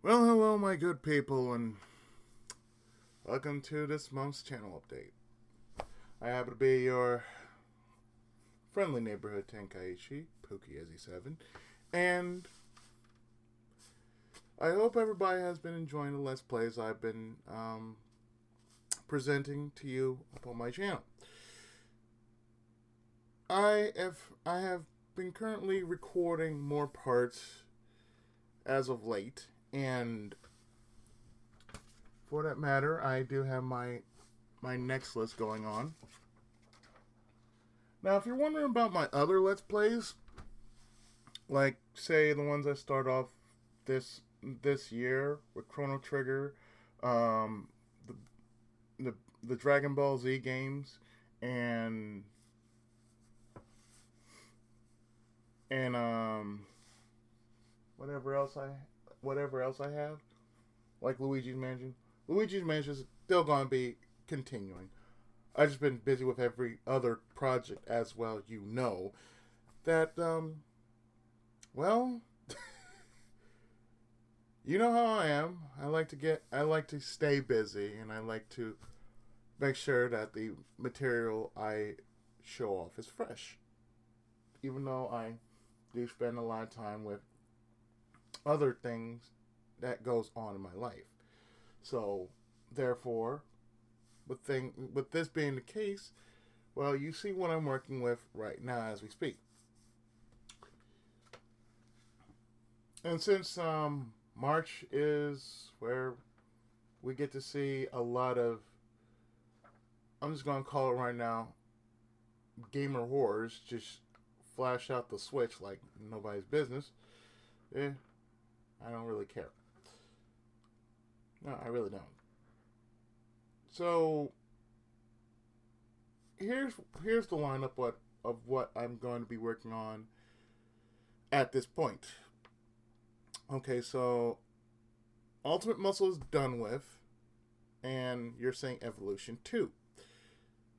Well, hello, my good people, and welcome to this month's channel update. I happen to be your friendly neighborhood Tenkaichi, Pookie7, and I hope everybody has been enjoying the Let's Plays I've been presenting to you upon my channel. I have been currently recording more parts as of late, and for that matter, I do have my next list going on. Now, if you're wondering about my other Let's Plays, like say the ones I start off this year with Chrono Trigger, um, the Dragon Ball Z games, and and whatever else I have, like Luigi's Mansion. Luigi's Mansion is still gonna be continuing. I've just been busy with every other project as well. You know that well, you know how I am. I like to stay busy, and I like to make sure that the material I show off is fresh. Even though I do spend a lot of time with other things that goes on in my life. So, therefore, with this being the case, well, you see what I'm working with right now as we speak. And since March is where we get to see a lot of, I'm just gonna call it right now, gamer whores just flash out the switch like nobody's business. Eh, I don't really care. No, I really don't. So here's the lineup of what I'm going to be working on at this point. Okay, so Ultimate Muscle is done with, and you're saying Evolution 2.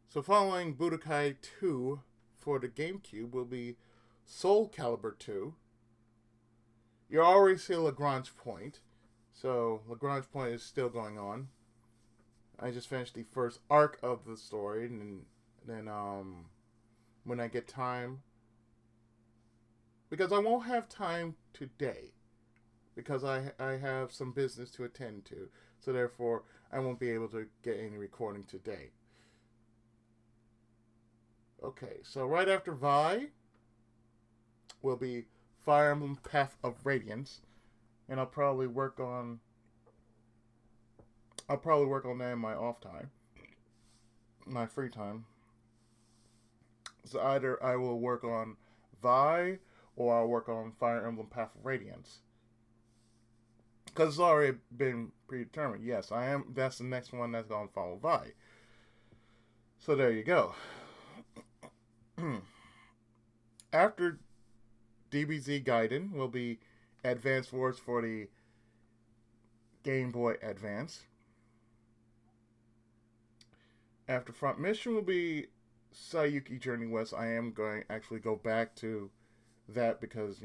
So following Budokai 2 for the GameCube will be Soul Calibur 2. You already see Lagrange Point, so Lagrange Point is still going on. I just finished the first arc of the story, and then when I get time, because I won't have time today, because I have some business to attend to, so therefore I won't be able to get any recording today. Okay, so right after Vi will be Fire Emblem Path of Radiance, and I'll probably work on that in my off time, my free time. So either I will work on Vi or I'll work on Fire Emblem Path of Radiance. Because it's already been predetermined. Yes, I am. That's the next one that's going to follow Vi. So there you go. After DBZ Gaiden will be Advanced Wars for the Game Boy Advance. After Front Mission will be Sayuki Journey West. I am going to actually go back to that because,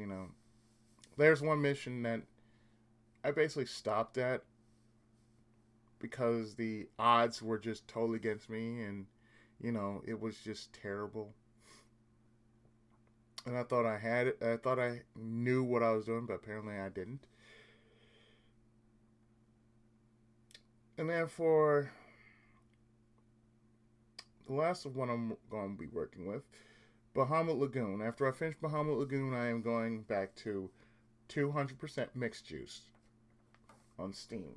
there's one mission that I basically stopped at because the odds were just totally against me, and it was just terrible. And I thought I had it. I thought I knew what I was doing, but apparently I didn't. And then for the last of what I'm going to be working with, Bahamut Lagoon. After I finish Bahamut Lagoon, I am going back to 200% mixed juice on Steam.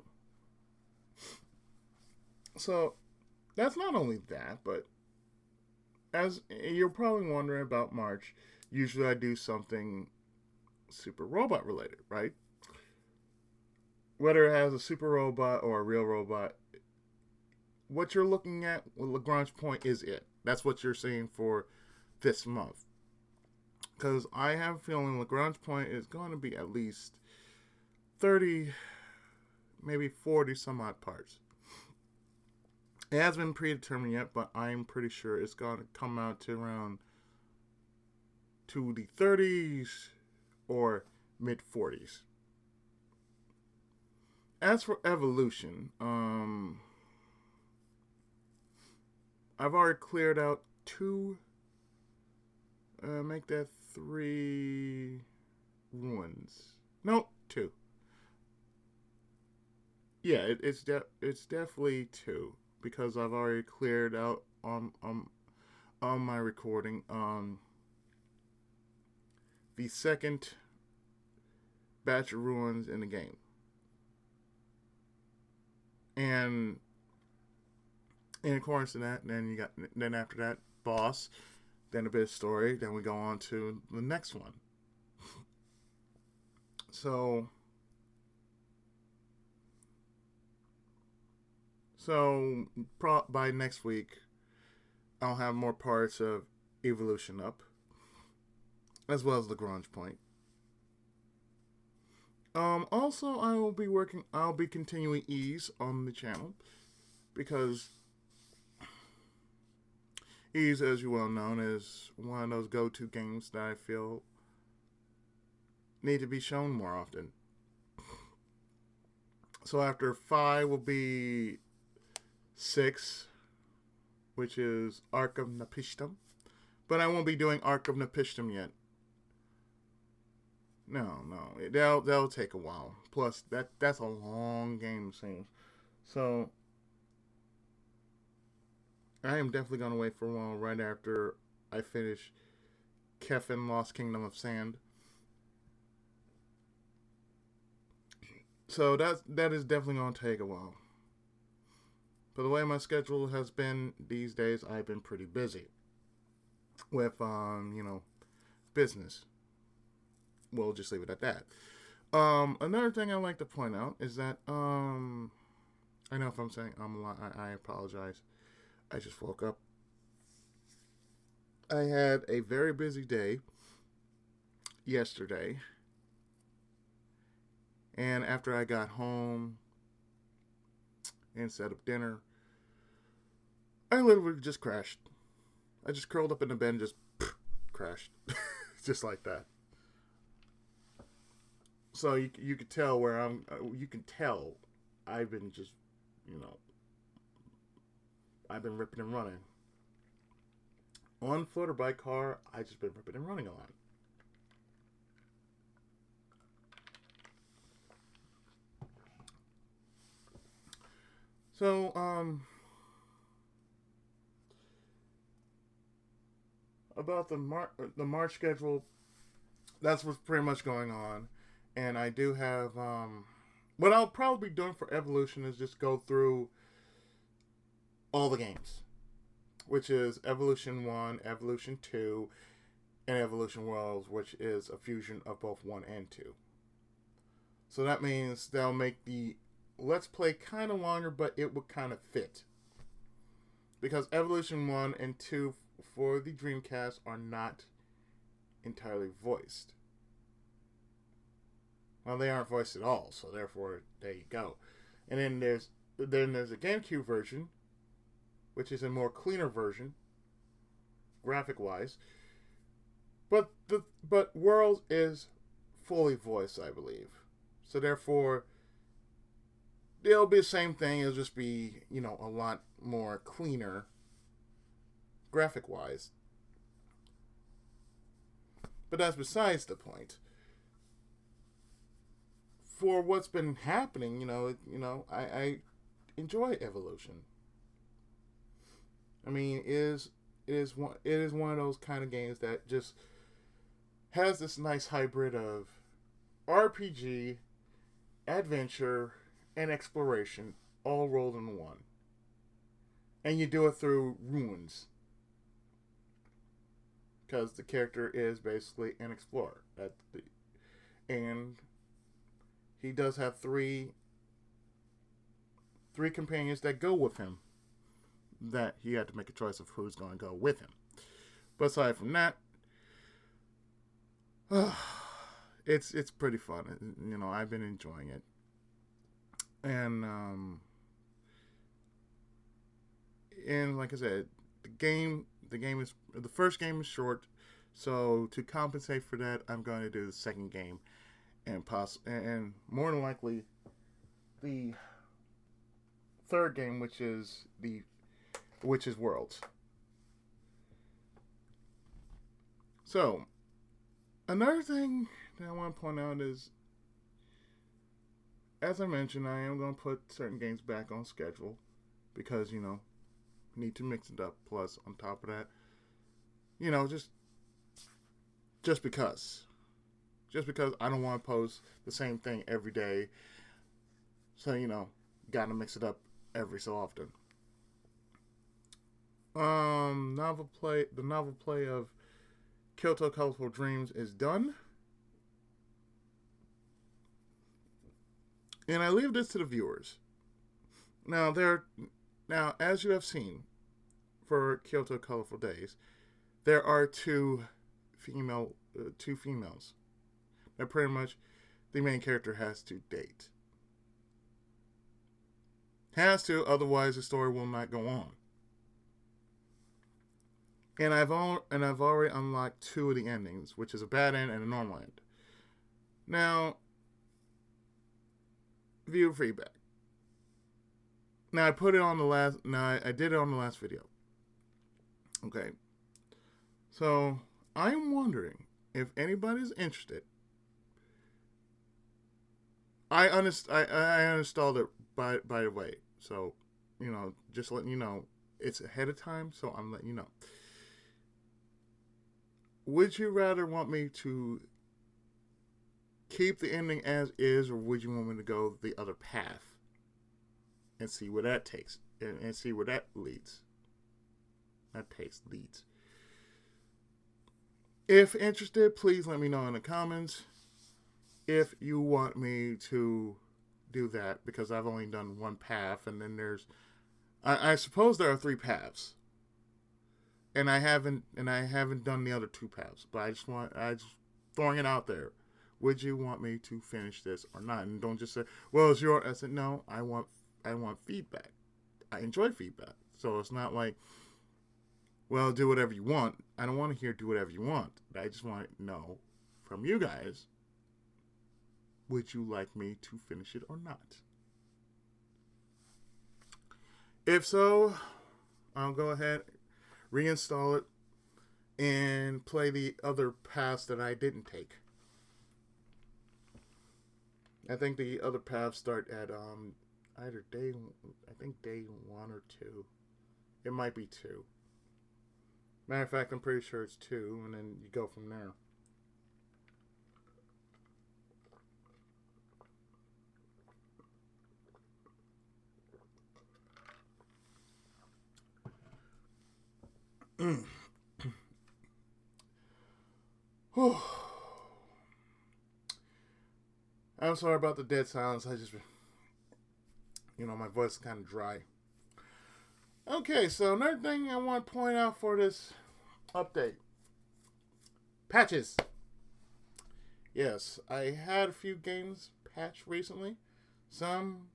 So that's not only that, but as you're probably wondering about March, usually I do something super robot related, right? Whether it has a super robot or a real robot, what you're looking at with Lagrange Point is it. That's what you're seeing for this month. Because I have a feeling Lagrange Point is going to be at least 30, maybe 40 some odd parts. It hasn't been predetermined yet, but I'm pretty sure it's going to come out to around to the 30s or mid 40s. as for evolution, I've already cleared out two. Make that three ruins. No, two. Yeah, it's definitely two because I've already cleared out on my recording the second batch of ruins in the game, and in accordance to that, then after that boss, then a bit of story, then we go on to the next one. So by next week, I'll have more parts of Evolution up, as well as the Grunge Point. Also, I'll be continuing Ease on the channel because Ease, as you well know, is one of those go-to games that I feel need to be shown more often. So after 5 will be 6, which is Ark of Napishtim. But I won't be doing Ark of Napishtim yet. No, that'll take a while. Plus, that's a long game, it seems. So I am definitely gonna wait for a while right after I finish Kefin Lost Kingdom of Sand. So that is definitely gonna take a while. But the way my schedule has been these days, I've been pretty busy with business. We'll just leave it at that. Another thing I like to point out is that I know if I'm saying I'm a lot, I apologize. I just woke up. I had a very busy day yesterday, and after I got home and set up dinner, I literally just crashed. I just curled up in the bed and just crashed, just like that. So you could tell where I'm. You can tell I've been just, I've been ripping and running. On foot or by car, I just been ripping and running a lot. So about the March schedule, that's what's pretty much going on. And I do have what I'll probably be doing for Evolution is just go through all the games, which is Evolution 1, Evolution 2, and Evolution Worlds, which is a fusion of both 1 and 2. So that means they'll make the Let's Play kind of longer, but it would kind of fit. Because Evolution 1 and 2 for the Dreamcast are not entirely voiced. Well, they aren't voiced at all, so therefore, there you go. And then there's a GameCube version, which is a more cleaner version, graphic-wise. But Worlds is fully voiced, I believe. So therefore, it'll be the same thing. It'll just be, a lot more cleaner, graphic-wise. But that's besides the point. For what's been happening, I enjoy Evolution. I mean, it is one of those kind of games that just has this nice hybrid of RPG, adventure, and exploration all rolled in one. And you do it through ruins. Because the character is basically an explorer. And he does have three companions that go with him. That he had to make a choice of who's going to go with him. But aside from that, it's pretty fun. I've been enjoying it. And like I said, the first game is short, so to compensate for that, I'm going to do the second game, and more than likely, the third game, which is Worlds. So, another thing that I want to point out is, as I mentioned, I am going to put certain games back on schedule because, need to mix it up. Plus, on top of that, just because. Just because I don't want to post the same thing every day. So, gotta mix it up every so often. The novel play of Kyoto Colorful Dreams is done. And I leave this to the viewers. Now, as you have seen, for Kyoto Colorful Days, there are two females. That pretty much the main character has to date. Has to, otherwise the story will not go on. And I've already unlocked two of the endings, which is a bad end and a normal end. Now, viewer feedback. Now I did it on the last video. Okay. So I'm wondering if anybody's interested. I uninstalled it by the way. So, just letting you know, it's ahead of time, so I'm letting you know. Would you rather want me to keep the ending as is, or would you want me to go the other path and see where that takes and see where that leads? Leads. If interested, please let me know in the comments if you want me to do that, because I've only done one path, and then I suppose there are three paths, and I haven't done the other two paths, but I just throwing it out there. Would you want me to finish this or not? And don't just say, well, it's your. I said, no, I want feedback. I enjoy feedback. So it's not like, well, do whatever you want. I don't want to hear do whatever you want. I just want to know from you guys, would you like me to finish it or not? If so, I'll go ahead, reinstall it, and play the other paths that I didn't take. I think the other paths start at either day 1 or 2. It might be 2. Matter of fact, I'm pretty sure it's 2, and then you go from there. I'm sorry about the dead silence. I just, my voice is kind of dry. Okay, so another thing I want to point out for this update. Patches. Yes, I had a few games patched recently. Some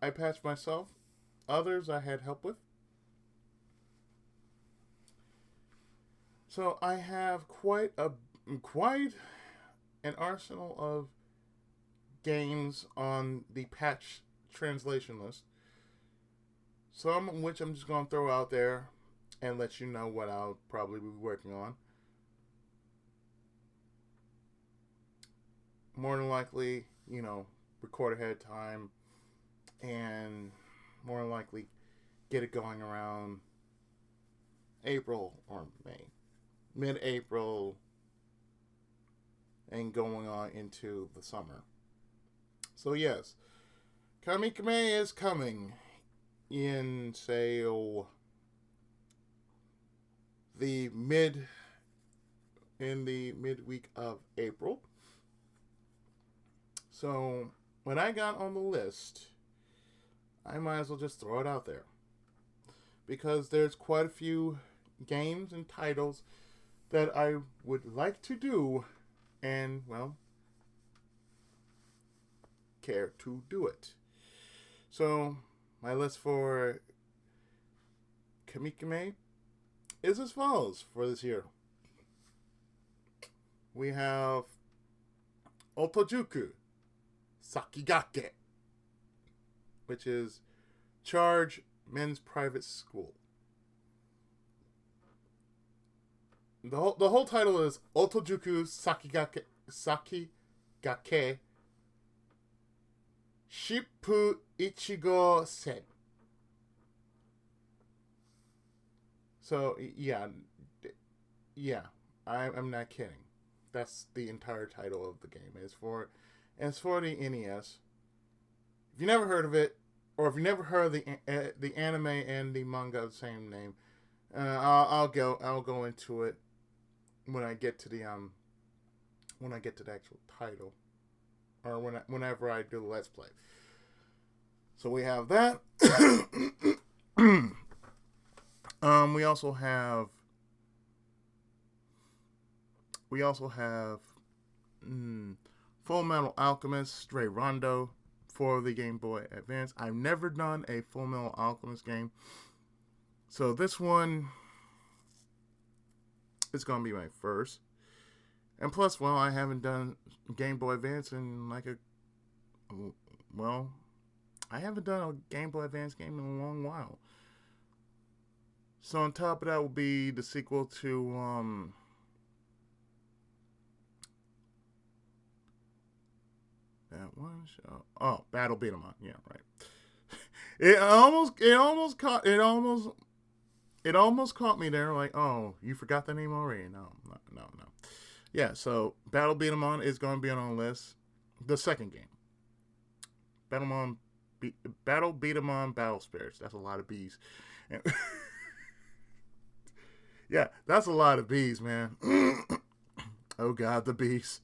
I patched myself. Others I had help with. So I have quite an arsenal of games on the patch translation list. Some of which I'm just going to throw out there and let you know what I'll probably be working on. More than likely, record ahead of time, and more than likely get it going around April or May. Mid-April and going on into the summer. So yes, Kamikame is coming in, say, the midweek of April. So when I got on the list, I might as well just throw it out there, because there's quite a few games and titles that I would like to do, and, well, care to do it. So, my list for Kamikame is as follows for this year. We have Otojuku Sakigake. which is Charge Men's Private School. The whole title is Otojuku Sakigake Shippu Ichigo Sen. So yeah, I'm not kidding. That's the entire title of the game. It's for the NES. If you never heard of it, or if you never heard of the anime and the manga of the same name, I'll go into it when I get to the actual title, or whenever I do the Let's Play. So we have that. We also have Full Metal Alchemist Stray Rondo for the Game Boy Advance. I've never done a Full Metal Alchemist game, so this one is going to be my first. And plus, well, I haven't done Game Boy Advance in I haven't done a Game Boy Advance game in a long while. So on top of that will be the sequel to that one show. Oh, Battle Beat 'em Up. Yeah, right. It almost caught me there. Like, oh, you forgot the name already? No. Yeah, so Battle Beat 'em On is going to be on the list. The second game, Battle Beat 'em On Battle Spirits. That's a lot of B's. Yeah, that's a lot of B's, man. Oh God, the B's.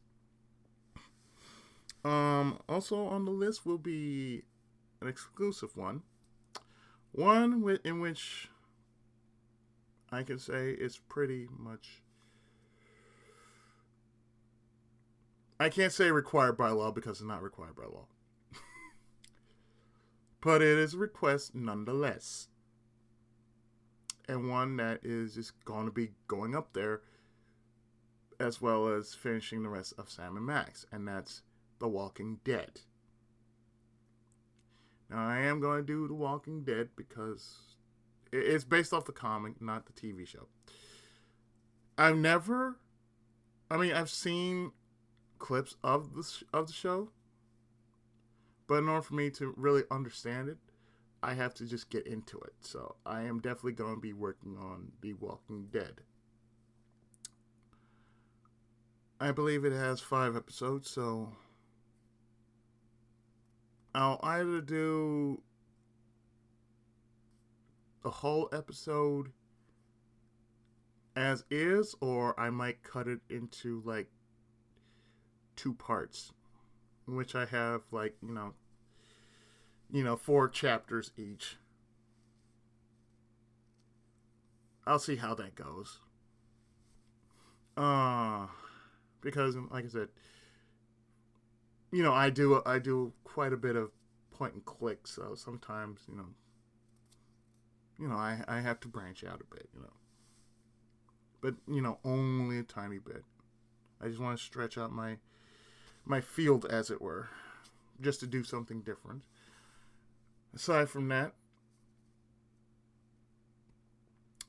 Also on the list will be an exclusive one in which I can say it's pretty much. I can't say required by law because it's not required by law, but it is a request nonetheless. And one that is just going to be going up there, as well as finishing the rest of Sam and Max, and that's The Walking Dead. Now, I am going to do The Walking Dead because it's based off the comic, not the TV show. I've seen clips of the show, but in order for me to really understand it, I have to just get into it. So I am definitely going to be working on The Walking Dead. I believe it has 5 episodes, so I'll either do the whole episode as is, or I might cut it into 2 parts, in which I have 4 chapters each. I'll see how that goes. Because like I said, I do quite a bit of point and click, so sometimes, I have to branch out a bit, But, only a tiny bit. I just want to stretch out my field, as it were, just to do something different. Aside from that,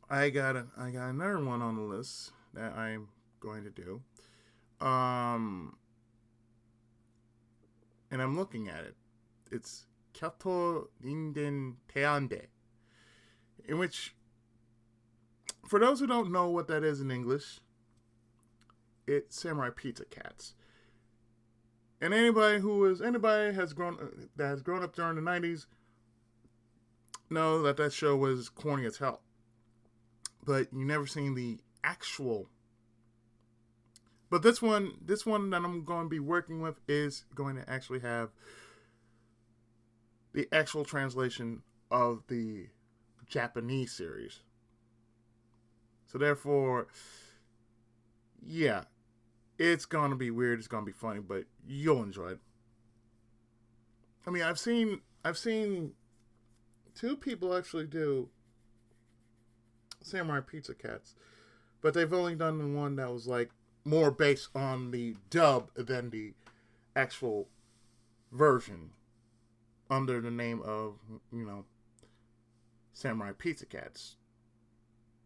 I got another one on the list that I'm going to do. And I'm looking at it. It's Kyato Ninden Teande, in which, for those who don't know what that is in English, it's Samurai Pizza Cats. And anybody has grown up during the 90s know that show was corny as hell. But you never seen the actual. But this one that I'm going to be working with is going to actually have the actual translation of the Japanese series. So therefore, yeah, it's going to be weird, it's going to be funny, but you'll enjoy it. I mean, I've seen 2 people actually do Samurai Pizza Cats, but they've only done the one that was more based on the dub than the actual version under the name of, Samurai Pizza Cats.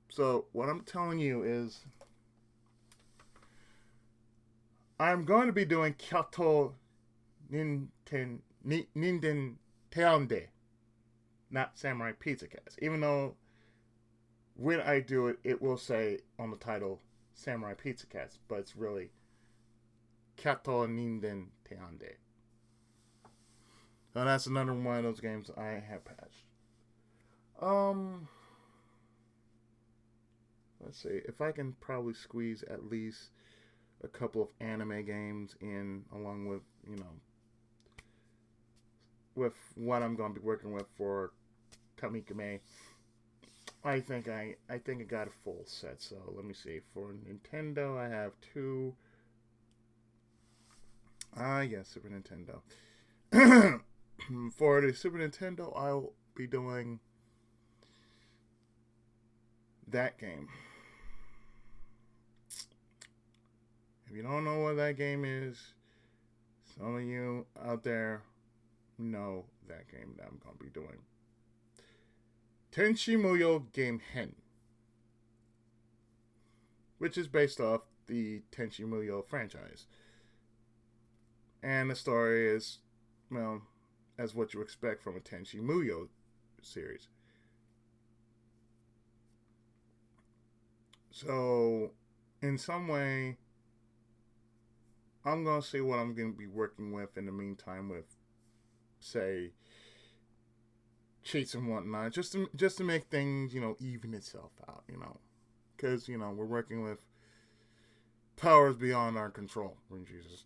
So what I'm telling you is I'm going to be doing Kyoto Ninden Teonde, not Samurai Pizza Cats. Even though when I do it, it will say on the title Samurai Pizza Cats, but it's really Kyoto Ninden Teonde. So that's another one of those games I have patched. Let's see if I can probably squeeze at least a couple of anime games in, along with with what I'm going to be working with for Kamikame. I think I got a full set. So let me see. For Nintendo, I have two. Yes, Super Nintendo. For the Super Nintendo, I'll be doing that game. If you don't know what that game is, some of you out there know that game that I'm going to be doing. Tenchi Muyo Game Hen, which is based off the Tenchi Muyo franchise. And the story is, well, as what you expect from a Tenchi Muyo series. So, in some way, I'm going to see what I'm going to be working with in the meantime with, say, cheats and whatnot, just to make things, even itself out, because, we're working with powers beyond our control, Lord Jesus.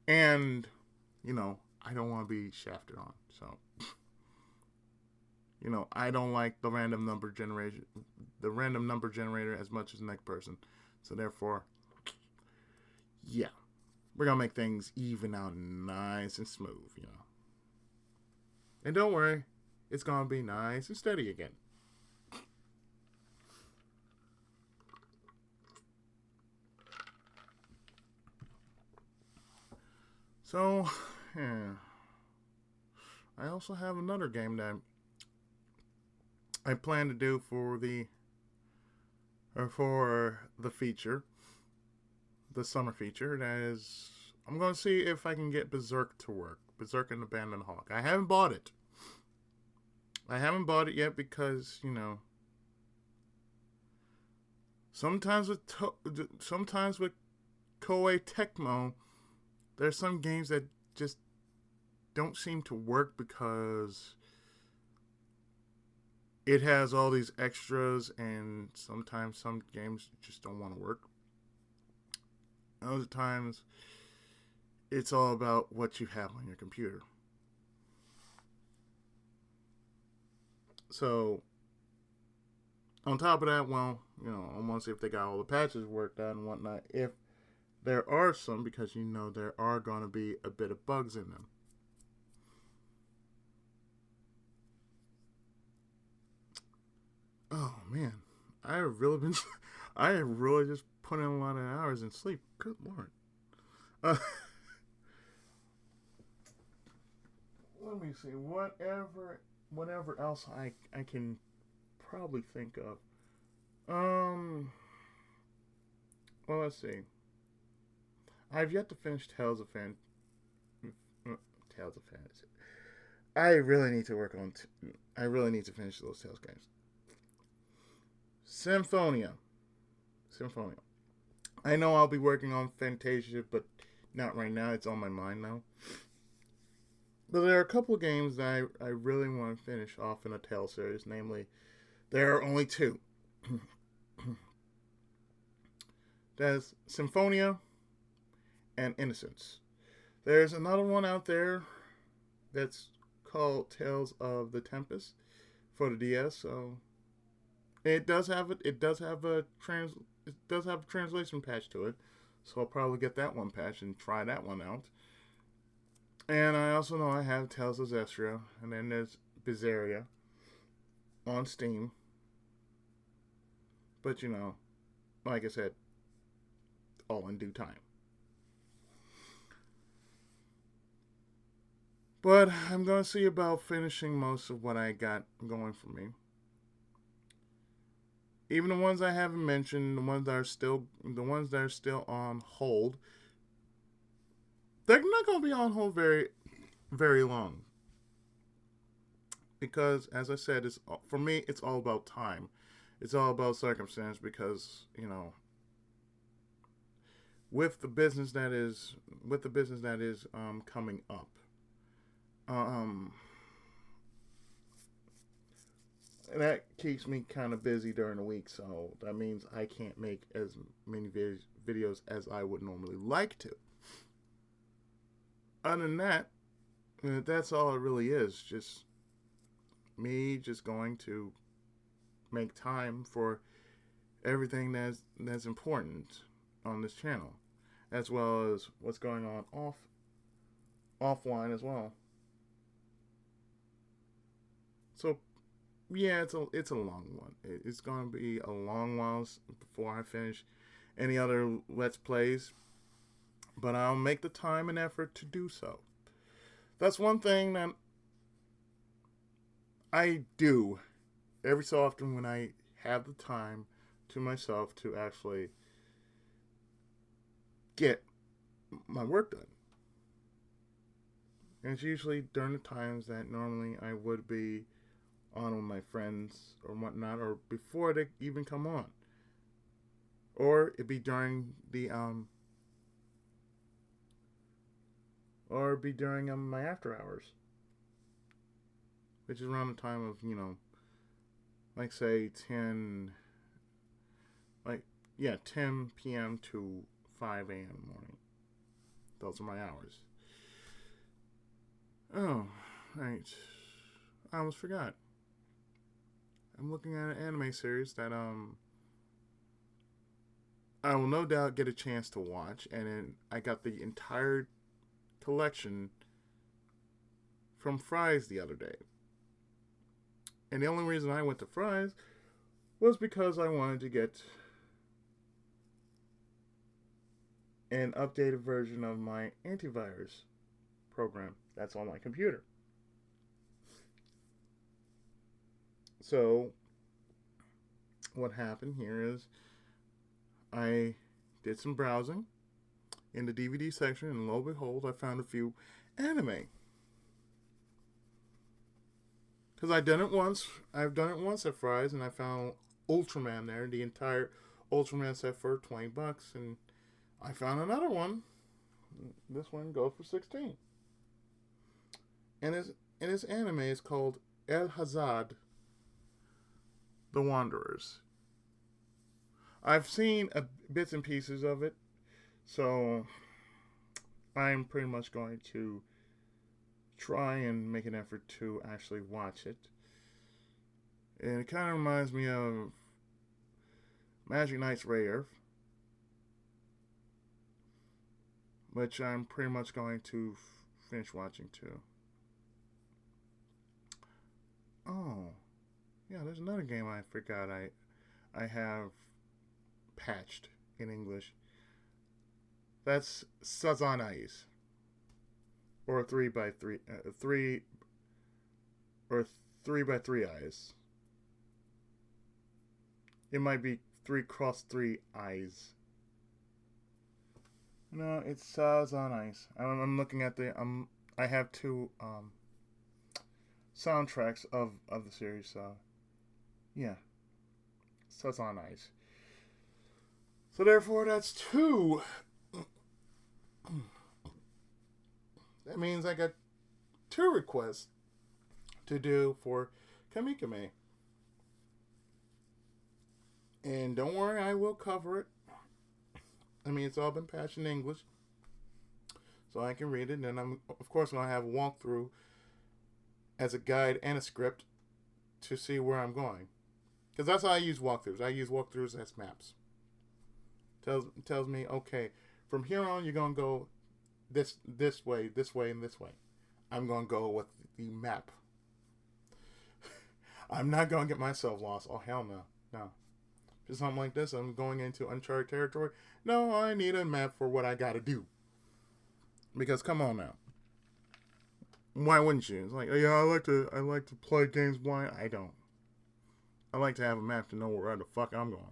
And, I don't want to be shafted on, so, I don't like the random number generator as much as the next person. So therefore, yeah, we're going to make things even out nice and smooth, And don't worry, it's going to be nice and steady again. So, yeah. I also have another game that I plan to do for the feature, the summer feature. That is, I'm going to see if I can get Berserk to work. Berserk and Abandoned Hawk. I haven't bought it. Yet because, sometimes with Koei Tecmo, there's some games that just don't seem to work because it has all these extras, and sometimes some games just don't want to work. Other times, it's all about what you have on your computer. So, on top of that, well, I want to see if they got all the patches worked out and whatnot. If there are some, because there are going to be a bit of bugs in them. Oh man, I have really just put in a lot of hours in sleep. Good Lord. Let me see. Whatever else I can probably think of. Well, let's see. I've yet to finish Tales of Fantasy. I really need to I really need to finish those Tales games. Symphonia. I know I'll be working on Fantasia, but not right now. It's on my mind now. But there are a couple of games that I really want to finish off in a Tales series. Namely, there are only two. That's Symphonia and Innocence. There's another one out there that's called Tales of the Tempest for the DS. So it does have a translation patch to it. So I'll probably get that one patch and try that one out. And I also know I have Tales of Zestria, and then there's Bizarria on Steam. But like I said, all in due time. But I'm going to see about finishing most of what I got going for me. Even the ones I haven't mentioned, the ones that are still on hold, they're not going to be on hold very, very long. Because, as I said, for me, it's all about time. It's all about circumstance. Because with the business that is coming up, um, that keeps me kind of busy during the week. So that means I can't make as many videos as I would normally like to. Other than that, that's all it really is. Just me just going to make time for everything that's important on this channel, as well as what's going on offline as well. So yeah, it's a long one. It's going to be a long while before I finish any other Let's Plays, but I'll make the time and effort to do so. That's one thing that I do every so often when I have the time to myself to actually get my work done. And it's usually during the times that normally I would be on with my friends or whatnot, or before they even come on. Or it'd be during my after hours, which is around the time of, like say 10 p.m. to 5 a.m. in the morning. Those are my hours. Oh, right. I almost forgot. I'm looking at an anime series that I will no doubt get a chance to watch, and then I got the entire collection from Fry's the other day. And the only reason I went to Fry's was because I wanted to get an updated version of my antivirus program that's on my computer. So what happened here is I did some browsing in the DVD section, and lo and behold, I found a few anime. Because I've done it once at Fry's, and I found Ultraman there, the entire Ultraman set for $20, and I found another one. This one goes for $16. And this anime is called El Hazard, The Wanderers. I've seen bits and pieces of it, so I'm pretty much going to try and make an effort to actually watch it. And it kind of reminds me of Magic Knight's Rayearth, which I'm pretty much going to finish watching too. Oh, yeah, there's another game I forgot I have patched in English. That's Sazanais, or 3x3 eyes. It might be 3x3 eyes. No, it's Sazanais. I'm looking at I have two soundtracks of the series. So yeah, Sazanais. So therefore, that's two. That means I got 2 requests to do for Kamikame. And don't worry, I will cover it. I mean, it's all been patched in English, so I can read it. And I'm, of course, going to have a walkthrough as a guide and a script to see where I'm going. Because that's how I use walkthroughs. I use walkthroughs as maps. Tells me, okay, from here on, you're going to go this way, this way, and this way. I'm going to go with the map. I'm not going to get myself lost. Oh, hell no. No. Just something like this, I'm going into uncharted territory. No, I need a map for what I got to do. Because, come on now. Why wouldn't you? It's like, yeah, I like to play games blind. I don't. I like to have a map to know where the fuck I'm going.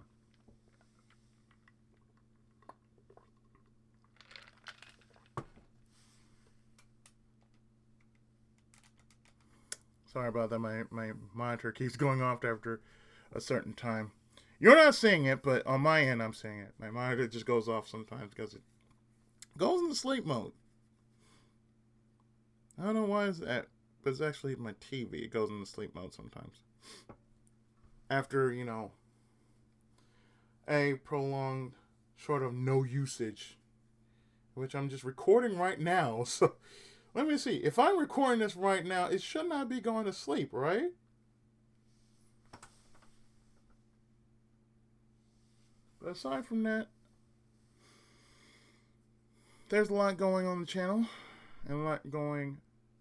Sorry about that. My monitor keeps going off after a certain time. You're not seeing it, but on my end, I'm seeing it. My monitor just goes off sometimes because it goes into sleep mode. I don't know why it's that, but it's actually my TV. It goes into sleep mode sometimes. After, a prolonged short of no usage, which I'm just recording right now. So let me see. If I'm recording this right now, it should not be going to sleep, right? But aside from that, there's a lot going on the channel, and a lot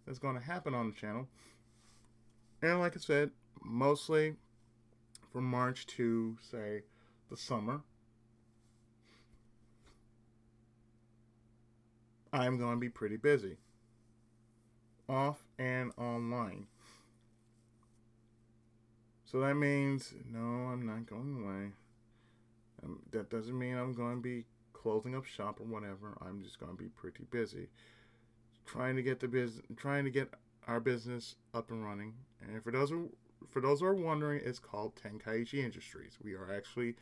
that's going to happen on the channel. And like I said, mostly from March to, say, the summer, I'm going to be pretty busy. Off and online. So that means, no, I'm not going away. That doesn't mean I'm going to be closing up shop or whatever. I'm just going to be pretty busy. Trying to get our business up and running. And for those who are wondering, it's called Tenkaichi Industries. We are actually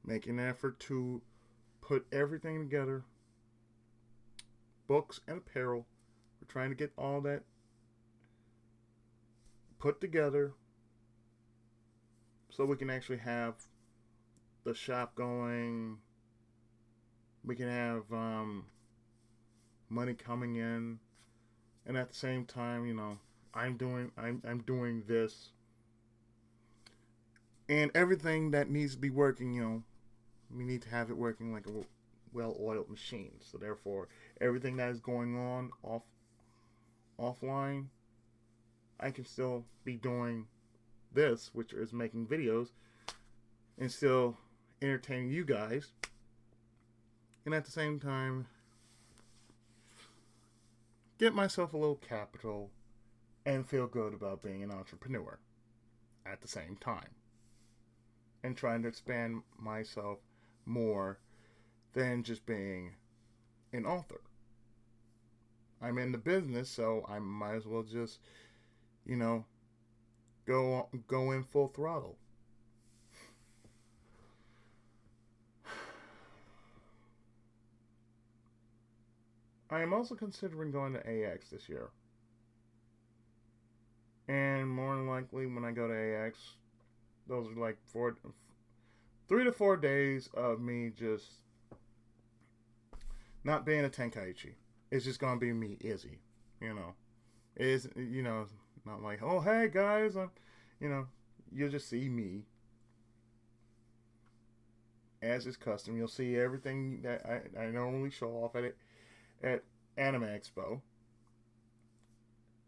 making an effort to put everything together. Books and apparel. We're trying to get all that put together so we can actually have the shop going. We can have money coming in, and at the same time, I'm doing this, and everything that needs to be working, we need to have it working like a well-oiled machine. So therefore, everything that is going on offline, I can still be doing this, which is making videos, and still entertaining you guys, and at the same time get myself a little capital and feel good about being an entrepreneur at the same time, and trying to expand myself more than just being an author. I'm in the business, so I might as well just, go in full throttle. I am also considering going to AX this year. And more than likely, when I go to AX, those are like 3 to 4 days of me just not being a Tenkaichi. It's just gonna be me, Izzy. It's not like, oh hey guys, you'll just see me. As is custom, you'll see everything that I normally show off at Anime Expo.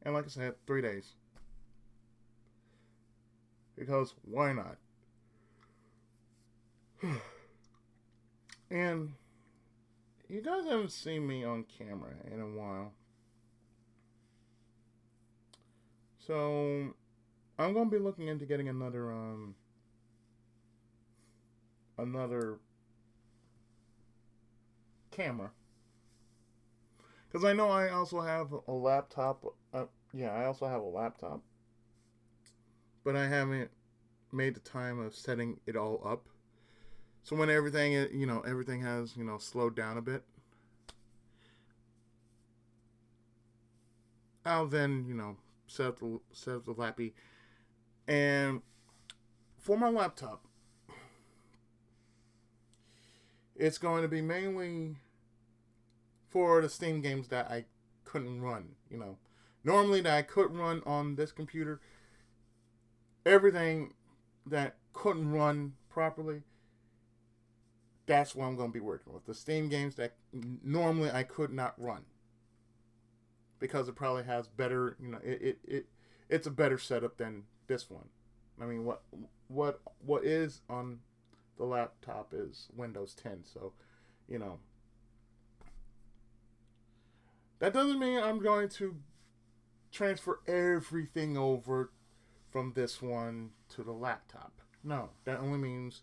And like I said, 3 days. Because why not? And you guys haven't seen me on camera in a while. So I'm gonna be looking into getting another camera. Because I know I also have a laptop. I also have a laptop. But I haven't made the time of setting it all up. So when everything has, slowed down a bit, I'll then, set up the lappy. And for my laptop, it's going to be mainly for the Steam games that I couldn't run, Normally that I could run on this computer, everything that couldn't run properly, that's what I'm going to be working with. The Steam games that normally I could not run. Because it probably has better, it's a better setup than this one. I mean, what is on the laptop is Windows 10, so, that doesn't mean I'm going to transfer everything over from this one to the laptop. No, that only means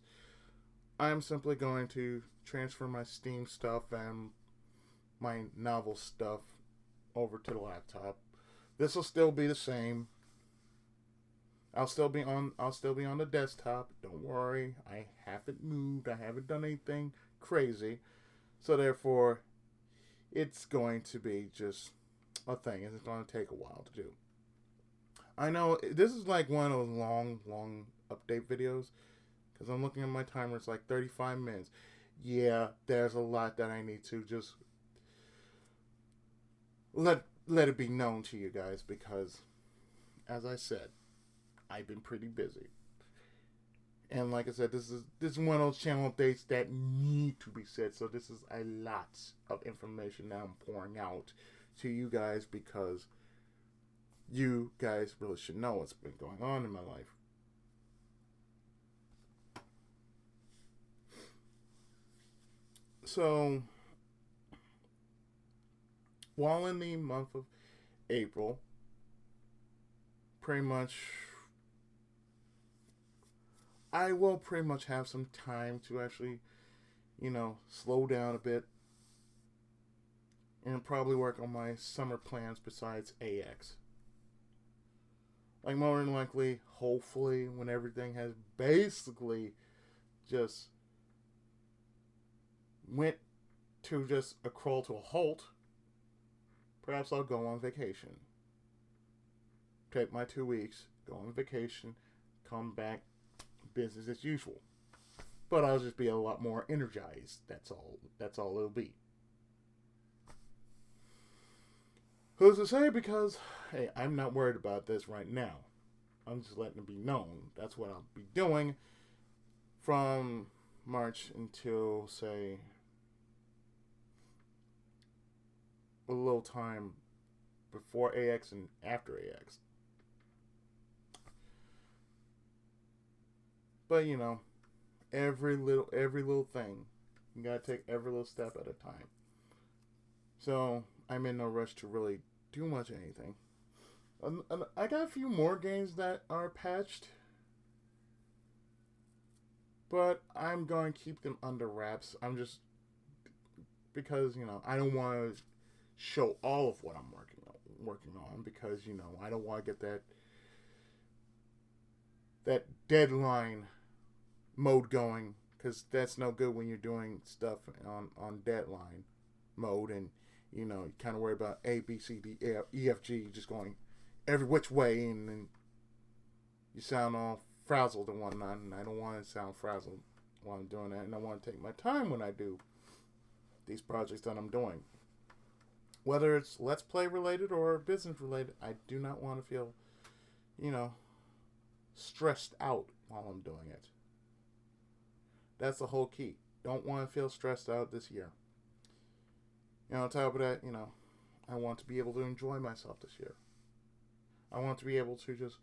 I'm simply going to transfer my Steam stuff and my novel stuff over to the laptop. This will still be the same. I'll still be on the desktop. Don't worry. I haven't moved. I haven't done anything crazy. So therefore, it's going to be just a thing. It's going to take a while to do. I know this is like one of those long update videos because I'm looking at my timer. It's like 35 minutes. Yeah, there's a lot that I need to just let it be known to you guys because, as I said, I've been pretty busy. And like I said, this is one of those channel updates that need to be said. So this is a lot of information that I'm pouring out to you guys because you guys really should know what's been going on in my life. So, while in the month of April, pretty much, I will pretty much have some time to actually, slow down a bit and probably work on my summer plans besides AX. Like, more than likely, hopefully, when everything has basically just went to just a crawl to a halt, perhaps I'll go on vacation. Take my 2 weeks, go on vacation, come back, business as usual. But I'll just be a lot more energized. That's all it'll be. Who's to say? Because, hey, I'm not worried about this right now. I'm just letting it be known. That's what I'll be doing from March until, say, a little time before AX and after AX. But, every little thing, you gotta take every little step at a time. So, I'm in no rush to really do much of anything. I got a few more games that are patched, but I'm going to keep them under wraps. I'm just, because, I don't want to show all of what I'm working on because, I don't want to get that deadline mode going, because that's no good when you're doing stuff on deadline mode and you kind of worry about A, B, C, D, E, F, G, just going every which way, and then you sound all frazzled and whatnot, and I don't want to sound frazzled while I'm doing that, and I want to take my time when I do these projects that I'm doing. Whether it's Let's Play related or business related, I do not want to feel, stressed out while I'm doing it. That's the whole key. Don't want to feel stressed out this year. On top of that, I want to be able to enjoy myself this year. I want to be able to just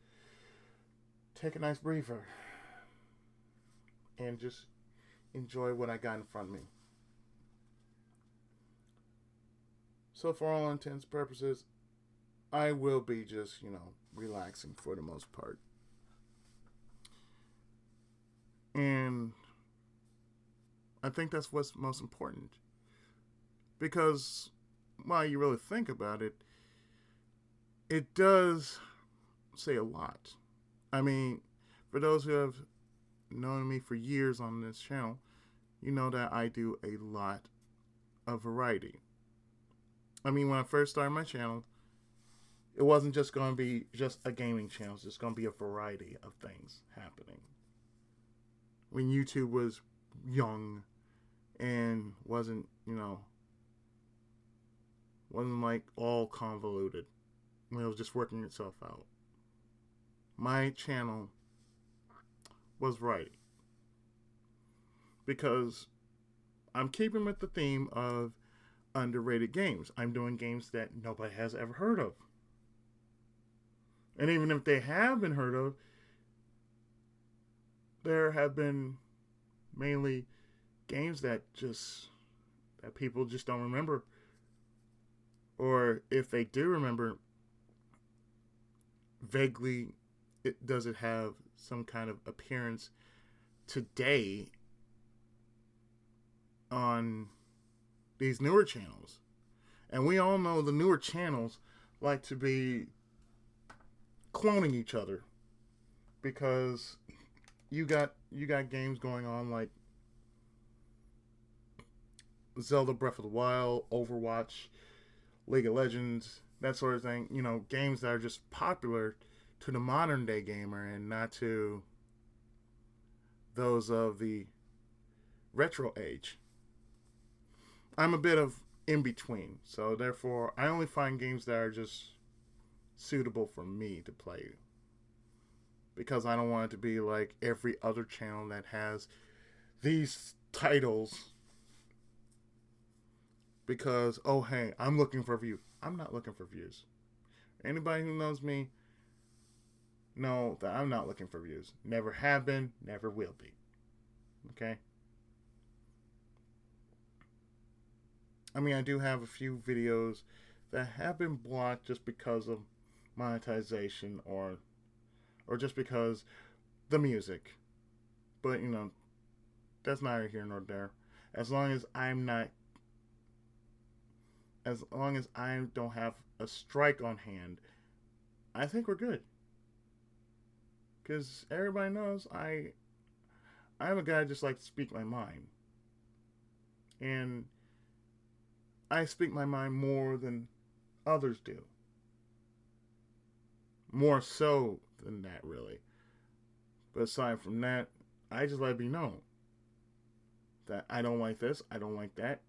take a nice breather and just enjoy what I got in front of me. So for all intents and purposes, I will be just, relaxing for the most part. And I think that's what's most important. Because while you really think about it, it does say a lot. I mean, for those who have known me for years on this channel, you know that I do a lot of variety. I mean, when I first started my channel, it wasn't just going to be just a gaming channel. It's just going to be a variety of things happening. When YouTube was young and wasn't, wasn't like all convoluted, when it was just working itself out. My channel was variety. Because I'm keeping with the theme of underrated games. I'm doing games that nobody has ever heard of. And even if they have been heard of, there have been mainly games that people just don't remember. Or if they do remember, vaguely does it have some kind of appearance today on these newer channels. And we all know the newer channels like to be cloning each other because you got games going on like Zelda Breath of the Wild, Overwatch, League of Legends, that sort of thing. You know, games that are just popular to the modern day gamer and not to those of the retro age. I'm a bit of in between, so therefore I only find games that are just suitable for me to play because I don't want it to be like every other channel that has these titles because, oh hey, I'm looking for views. I'm not looking for views. Anybody who knows me know that I'm not looking for views. Never have been, never will be. Okay? I mean, I do have a few videos that have been blocked just because of monetization or just because the music. But, you know, that's neither here nor there. As long as I don't have a strike on hand, I think we're good. Because everybody knows I'm a guy who just like to speak my mind. And I speak my mind more than others do. More so than that, really. But aside from that, I just let it be known that I don't like this, I don't like that.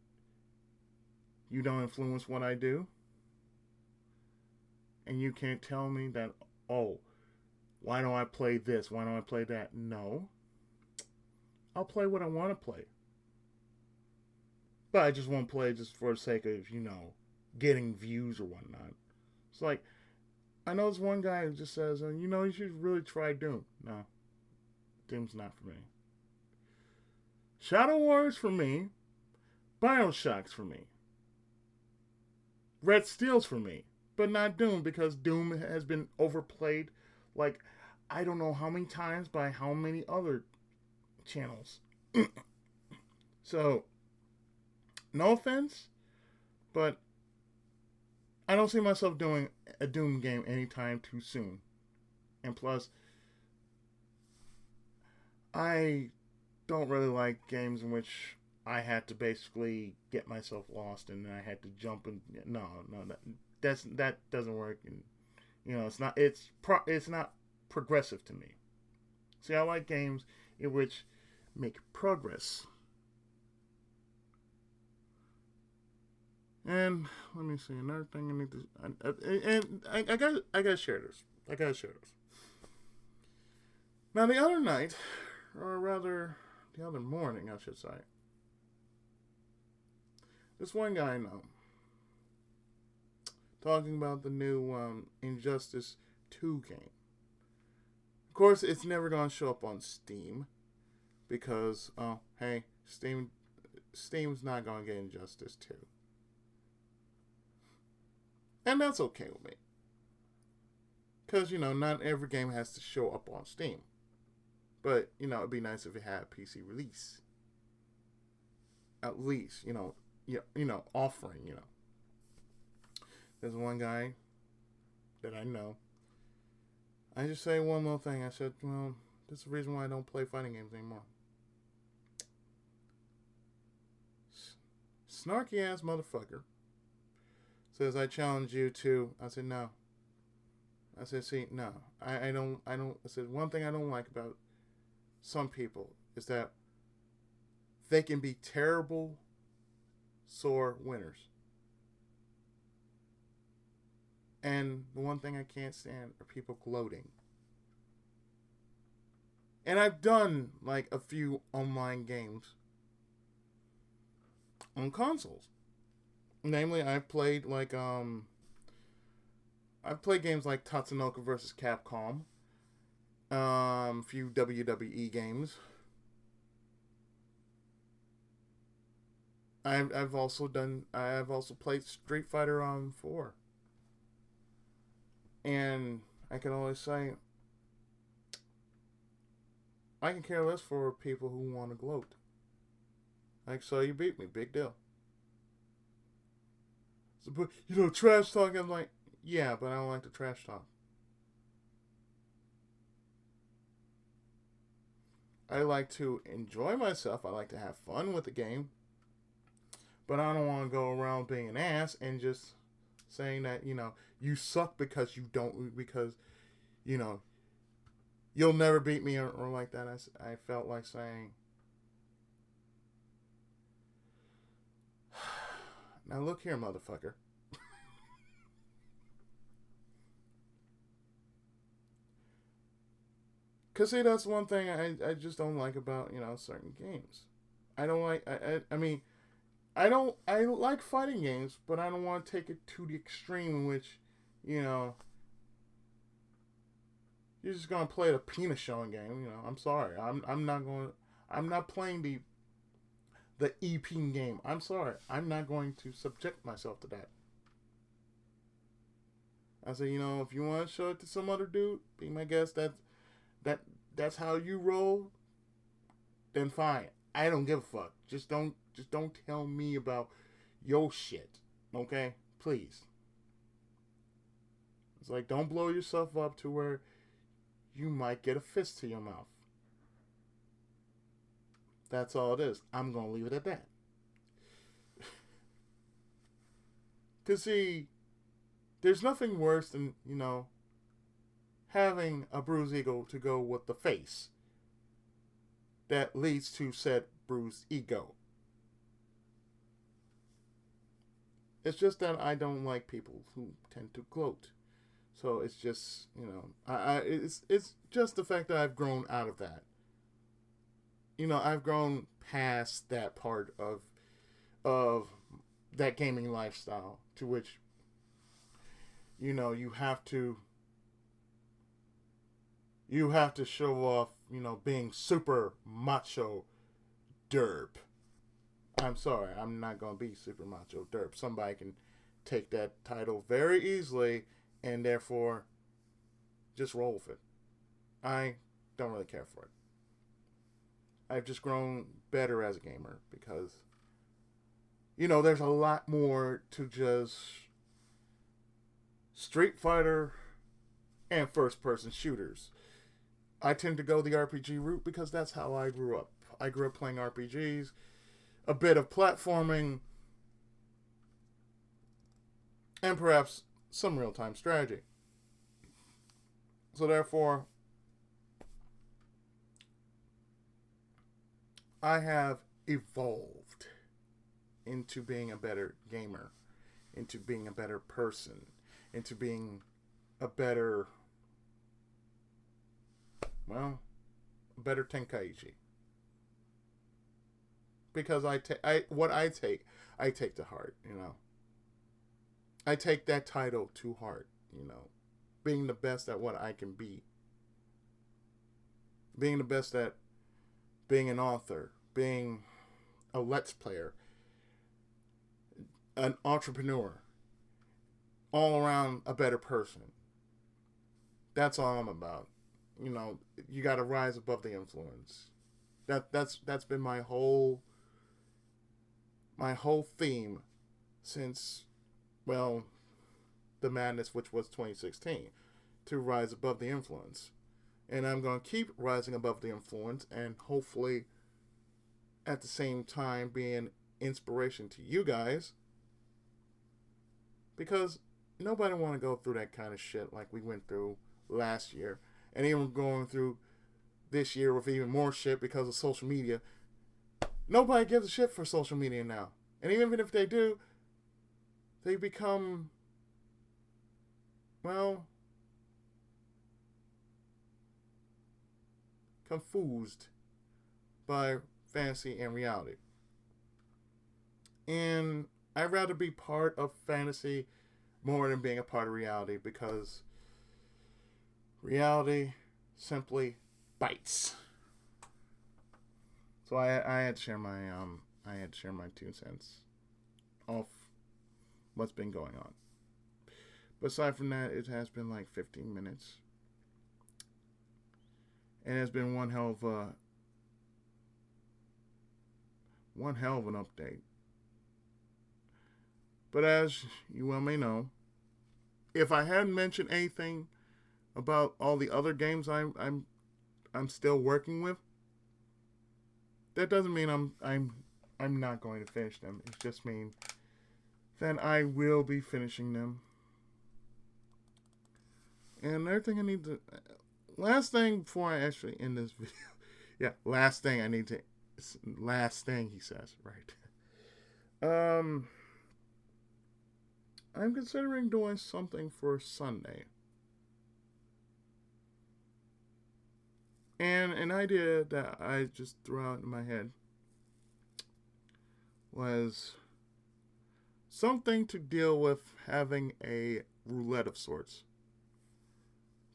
You don't influence what I do. And you can't tell me that, oh, why don't I play this? Why don't I play that? No. I'll play what I want to play. But I just won't play just for the sake of, you know, getting views or whatnot. It's like, I know there's one guy who just says, you know, you should really try Doom. No. Doom's not for me. Shadow War's for me. Bioshock's for me. Red Steel's for me. But not Doom, because Doom has been overplayed like I don't know how many times by how many other channels. So, no offense, but I don't see myself doing a Doom game anytime too soon. And plus, I don't really like games in which I had to basically get myself lost and then I had to jump and no, that doesn't work. And you know, it's not progressive to me. See, I like games in which make progress. And let me see another thing I need to. And I gotta share this. Now the other night, or rather the other morning, I should say. This one guy I know talking about the new Injustice 2 game. Of course, it's never gonna show up on Steam because, hey, Steam's not gonna get Injustice 2. And that's okay with me. Because, you know, not every game has to show up on Steam. But, you know, it'd be nice if it had a PC release. At least, you know, offering, you know. There's one guy that I know. I just say one little thing. I said, well, this is the reason why I don't play fighting games anymore. Snarky ass motherfucker says, I challenge you to. I said, no. I said, see, no. I don't. I said, one thing I don't like about some people is that they can be terrible, sore winners. And the one thing I can't stand are people gloating. And I've done like a few online games on consoles. Namely, I've played like I've played games like Tatsunoko vs. Capcom, a few WWE games. I've also played Street Fighter 4. And I can always say, I can care less for people who want to gloat. Like, so you beat me, big deal. So, but, trash talk, I'm like, yeah, but I don't like the trash talk. I like to enjoy myself. I like to have fun with the game. But I don't want to go around being an ass and just saying that, you suck because you know, you'll never beat me or like that. I felt like saying, now look here, motherfucker. Because, see, that's one thing I just don't like about, certain games. I don't like, I mean, I like fighting games, but I don't want to take it to the extreme in which, you know, you're just going to play the penis showing game. I'm sorry. I'm not playing the EP game. I'm sorry. I'm not going to subject myself to that. I say, if you want to show it to some other dude, be my guest. That's how you roll. Then fine. I don't give a fuck. Just don't tell me about your shit. Okay? Please. It's like, don't blow yourself up to where you might get a fist to your mouth. That's all it is. I'm going to leave it at that. Because, see, there's nothing worse than, having a bruised ego to go with the face that leads to said bruised ego. It's just that I don't like people who tend to gloat. So it's just, it's just the fact that I've grown out of that. I've grown past that part of that gaming lifestyle to which, you have to show off, being super macho derp. I'm sorry, I'm not going to be super macho derp. Somebody can take that title very easily and therefore just roll with it. I don't really care for it. I've just grown better as a gamer because, there's a lot more to just Street Fighter and first-person shooters. I tend to go the RPG route because that's how I grew up. I grew up playing RPGs, a bit of platforming, and perhaps some real-time strategy. So therefore, I have evolved into being a better gamer, into being a better person, into being a better, a better Tenkaichi. Because I take to heart, I take that title to heart, being the best at what I can be. Being the best at being an author, being a Let's Player, an entrepreneur, all around a better person. That's all I'm about. You got to rise above the influence. That's been my whole theme since, the madness, which was 2016, to rise above the influence. And I'm going to keep rising above the influence and hopefully at the same time being inspiration to you guys. Because nobody want to go through that kind of shit like we went through last year. And even going through this year with even more shit because of social media. Nobody gives a shit for social media now. And even if they do, they become, confused by fantasy and reality. And I'd rather be part of fantasy more than being a part of reality because reality simply bites. So I had to share my 2 cents off what's been going on. But aside from that, it has been like 15 minutes. And it's been one hell of an update. But as you well may know, if I hadn't mentioned anything about all the other games I'm still working with, that doesn't mean I'm not going to finish them. It just means that I will be finishing them. And another thing I need to, last thing before I actually end this video, last thing he says, right? I'm considering doing something for Sunday. And an idea that I just threw out in my head was something to deal with having a roulette of sorts.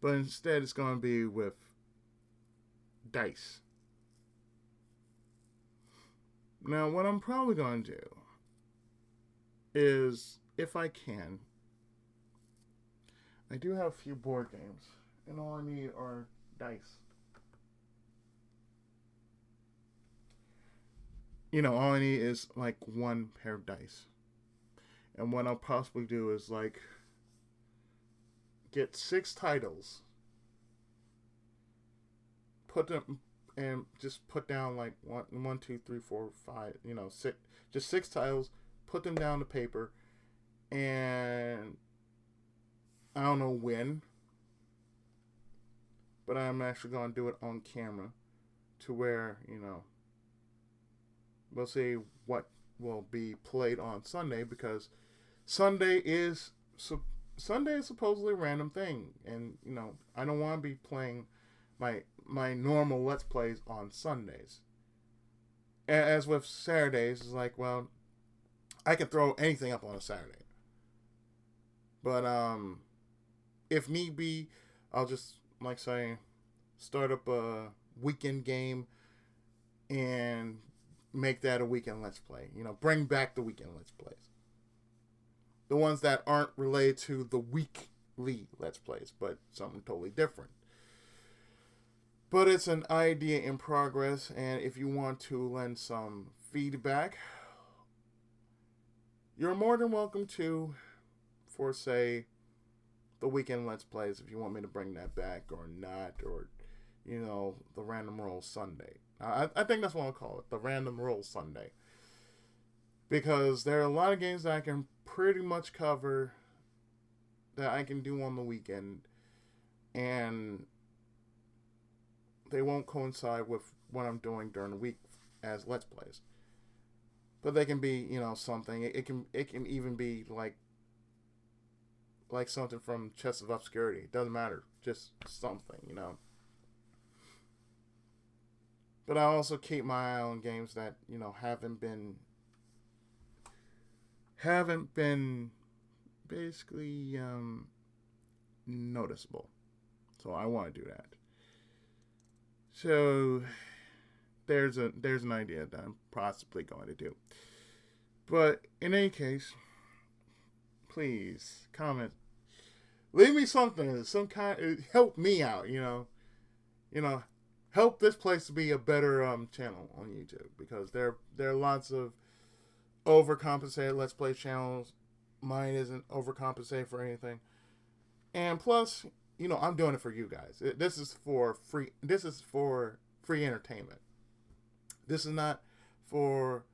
But instead it's going to be with dice. Now, what I'm probably going to do is, if I can, I do have a few board games, and all I need are dice. All I need is like one pair of dice. And what I'll possibly do is like get 6 titles, put them, and just put down like 1, 2, 3, 4, 5, 6, just 6 titles, put them down to paper, and I don't know when, but I'm actually going to do it on camera to where, we'll see what will be played on Sunday, because Sunday is supposedly a random thing, and I don't want to be playing my normal Let's Plays on Sundays. As with Saturdays, it's like, well, I can throw anything up on a Saturday, but if need be, I'll just start up a weekend game and make that a weekend Let's Play. Bring back the weekend Let's Plays. The ones that aren't related to the weekly Let's Plays, but something totally different. But it's an idea in progress, and if you want to lend some feedback, you're more than welcome to, for, say, the weekend Let's Plays, if you want me to bring that back or not, or, the Random Roll Sunday. I think that's what I'll call it, the Random Roll Sunday. Because there are a lot of games that I can pretty much cover that I can do on the weekend, and they won't coincide with what I'm doing during the week as Let's Plays. But they can be, something. It can even be like something from Chests of Obscurity. It doesn't matter. Just something, But I also keep my eye on games that, haven't been basically noticeable. So I want to do that. So there's an idea that I'm possibly going to do. But in any case, please comment. Leave me something, some kind. Help me out. Help this place to be a better channel on YouTube, because there are lots of overcompensated Let's Play channels. Mine isn't overcompensated for anything, and plus, I'm doing it for you guys. This is for free. This is for free entertainment. This is not for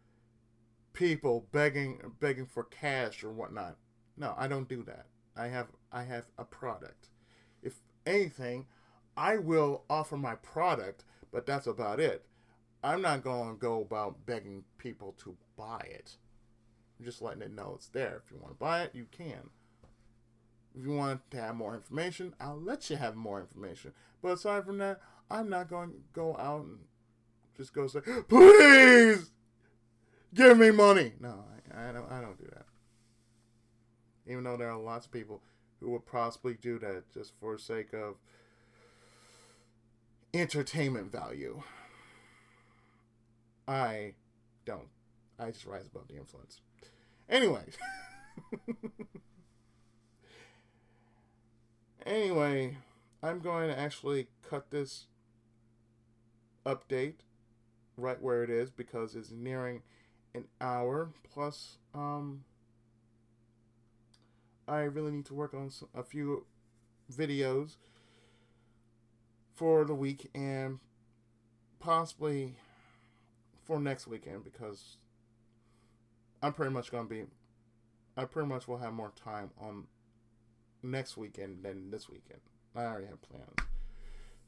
people begging for cash or whatnot. No, I don't do that. I have a product. If anything, I will offer my product, but that's about it. I'm not going to go about begging people to buy it. I'm just letting it know it's there. If you want to buy it, you can. If you want to have more information, I'll let you have more information. But aside from that, I'm not going to go out and just go say, please give me money. No, I don't do that. Even though there are lots of people who would possibly do that just for the sake of entertainment value. I don't. I just rise above the influence. Anyways. Anyway, I'm going to actually cut this update right where it is because it's nearing an hour. Plus, I really need to work on a few videos for the week and possibly for next weekend because I pretty much will have more time on next weekend than this weekend. I already have plans.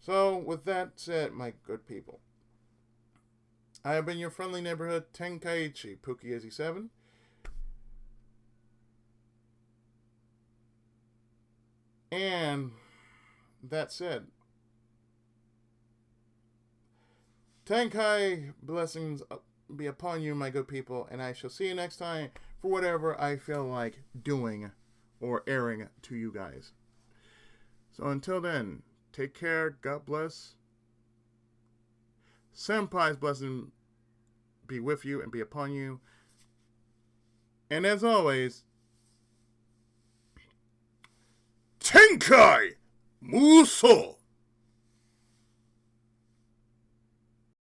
So, with that said, my good people, I have been your friendly neighborhood Tenkaichi, Pookie87. And that said, Tenkai blessings be upon you, my good people, and I shall see you next time for whatever I feel like doing or airing to you guys. So until then, take care, God bless. Senpai's blessing be with you and be upon you. And as always, Tenkai Muso!